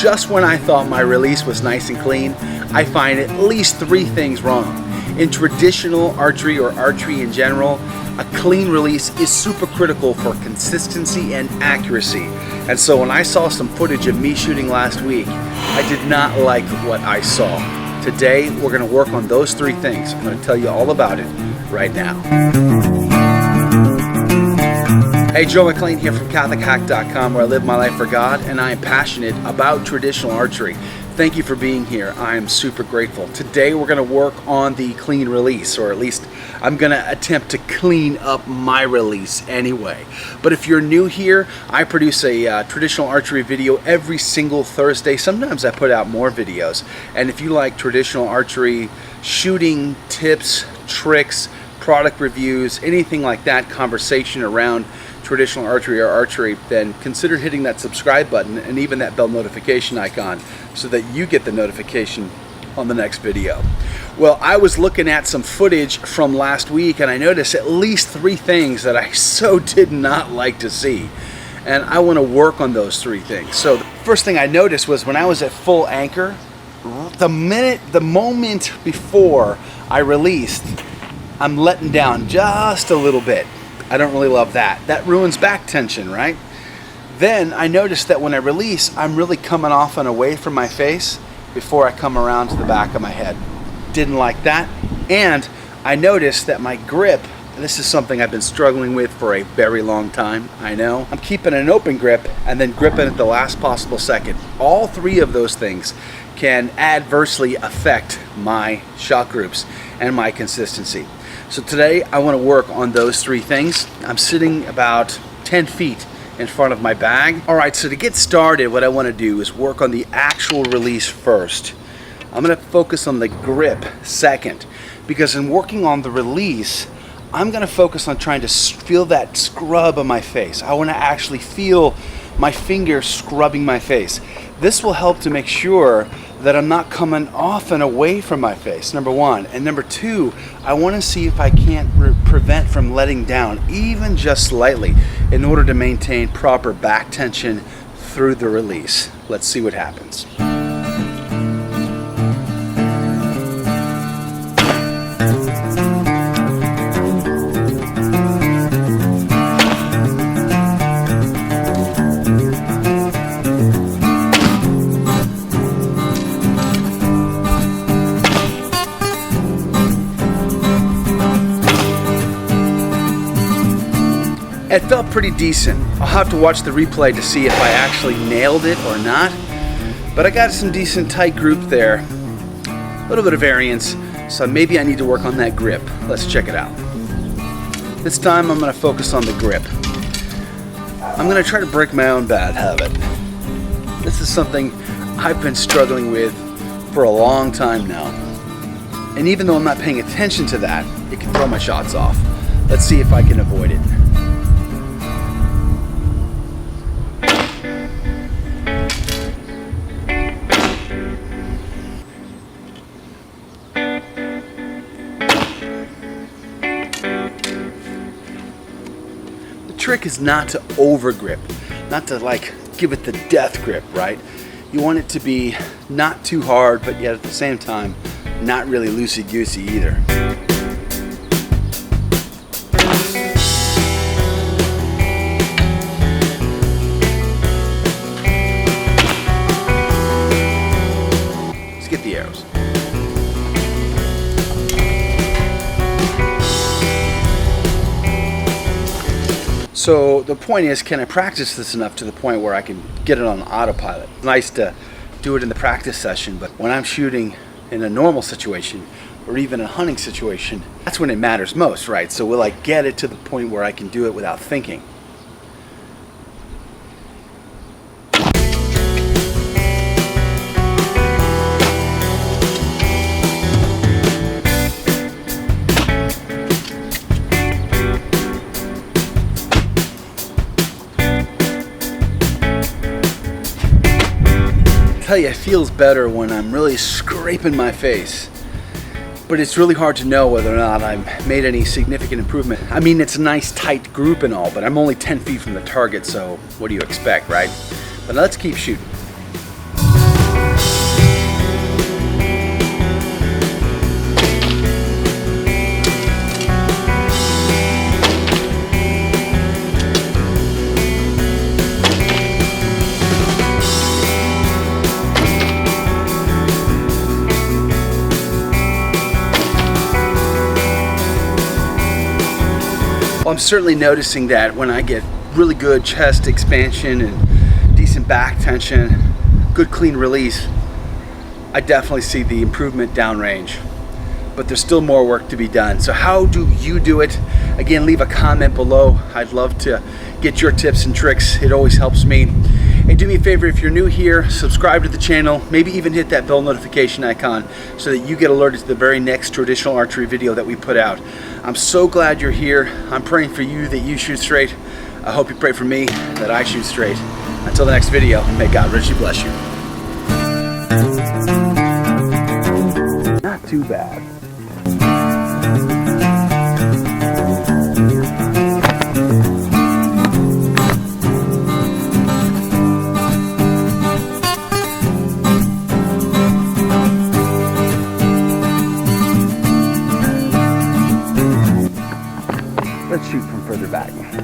just when I thought my release was nice and clean, I find at least 3 things wrong. In traditional archery or archery in general, a clean release is super critical for consistency and accuracy. And so when I saw some footage of me shooting last week, I did not like what I saw. Today, we're gonna work on those 3 things. I'm gonna tell you all about it right now. Hey, Joe McLean here from CatholicHack.com, where I live my life for God, and I am passionate about traditional archery. Thank you for being here. I am super grateful. Today we're going to work on the clean release, or at least I'm going to attempt to clean up my release anyway. But if you're new here, I produce a traditional archery video every single Thursday. Sometimes I put out more videos. And if you like traditional archery shooting tips, tricks, product reviews, anything like that, conversation around traditional archery or archery, then consider hitting that subscribe button and even that bell notification icon so that you get the notification on the next video. Well, I was looking at some footage from last week and I noticed at least 3 things that I so did not like to see. And I want to work on those 3 things. So the first thing I noticed was when I was at full anchor, the moment before I released, I'm letting down just a little bit. I don't really love that. That ruins back tension, right? Then I noticed that when I release, I'm really coming off and away from my face before I come around to the back of my head. Didn't like that. And I noticed that my grip, this is something I've been struggling with for a very long time, I know. I'm keeping an open grip and then gripping at the last possible second. All 3 of those things can adversely affect my shot groups and my consistency. So today I want to work on those 3 things. I'm sitting about 10 feet in front of my bag. All right, so to get started, what I want to do is work on the actual release first. I'm going to focus on the grip second, because in working on the release, I'm going to focus on trying to feel that scrub on my face. I want to actually feel my finger scrubbing my face. This will help to make sure that I'm not coming off and away from my face, number 1. And number 2, I want to see if I can't prevent from letting down, even just slightly, in order to maintain proper back tension through the release. Let's see what happens. It felt pretty decent. I'll have to watch the replay to see if I actually nailed it or not. But I got some decent tight group there. A little bit of variance, so maybe I need to work on that grip. Let's check it out. This time I'm going to focus on the grip. I'm going to try to break my own bad habit. This is something I've been struggling with for a long time now. And even though I'm not paying attention to that, it can throw my shots off. Let's see if I can avoid it. Trick is not to over grip, not to like give it the death grip, right? You want it to be not too hard, but yet at the same time not really loosey-goosey either. Let's get the arrows. So the point is, can I practice this enough to the point where I can get it on autopilot? It's nice to do it in the practice session, but when I'm shooting in a normal situation or even a hunting situation, that's when it matters most, right? So will I get it to the point where I can do it without thinking? tell you, it feels better when I'm really scraping my face. But it's really hard to know whether or not I've made any significant improvement. I mean, it's a nice tight group and all, but I'm only 10 feet from the target, so what do you expect, right? But let's keep shooting. Well, I'm certainly noticing that when I get really good chest expansion and decent back tension, good clean release, I definitely see the improvement downrange. But there's still more work to be done. So how do you do it? Again, leave a comment below. I'd love to get your tips and tricks. It always helps me. And do me a favor, if you're new here, subscribe to the channel, maybe even hit that bell notification icon so that you get alerted to the very next traditional archery video that we put out. I'm so glad you're here. I'm praying for you that you shoot straight. I hope you pray for me that I shoot straight. Until the next video, may God richly bless you. Not too bad.